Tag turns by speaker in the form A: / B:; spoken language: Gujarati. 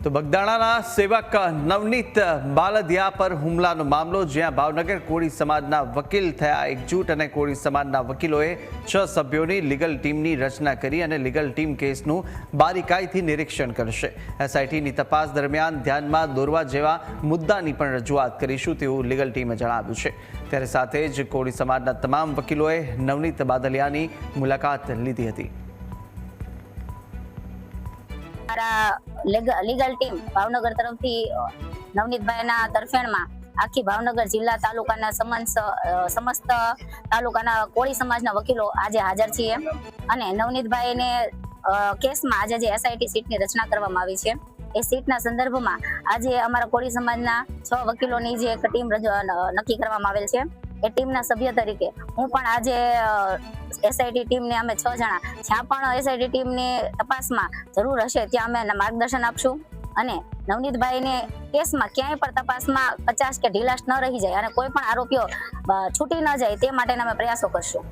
A: તો બગદાણાના સેવક નવનીત બાલદિયા પર હુમલાનો મામલો, જ્યાં ભાવનગર કોળી સમાજના વકીલ થયા એકજૂટ અને કોળી સમાજના વકીલોએ 6 સભ્યોની લીગલ ટીમની રચના કરી અને લીગલ ટીમ કેસનું બારીકાઈથી નિરીક્ષણ કરશે. એસઆઈટીની તપાસ દરમિયાન ધ્યાનમાં દોરવા જેવા મુદ્દાની પણ રજૂઆત કરીશું તેવું લીગલ ટીમે જણાવ્યું છે. ત્યારે સાથે જ કોળી સમાજના તમામ વકીલોએ નવનીત બાલદિયાની મુલાકાત લીધી હતી.
B: લીગલ ટીમ ભાવનગર તરફથી નવનીતભાઈના તરફેણમાં આખી ભાવનગર જિલ્લા તાલુકાના સમસ્ત તાલુકાના કોળી સમાજના વકીલો આજે હાજર છીએ અને નવનીતભાઈને કેસમાં આજે જે એસઆઈટી સીટની રચના કરવામાં આવી છે એ સીટના સંદર્ભમાં આજે અમારા કોળી સમાજના 6 વકીલોની જે એક ટીમ નક્કી કરવામાં આવેલ છે. એ ટીમના સભ્ય તરીકે હું પણ આજે એસઆઈટી ટીમને અમે 6 જણા જ્યાં પણ એસઆઈટી ટીમની તપાસમાં જરૂર હશે ત્યાં અમે માર્ગદર્શન આપશું અને નવનીતભાઈને કેસમાં ક્યાંય પણ તપાસમાં કચાશ કે ઢીલાશ ન રહી જાય અને કોઈ પણ આરોપીઓ છૂટી ન જાય તે માટેના અમે પ્રયાસો કરશું.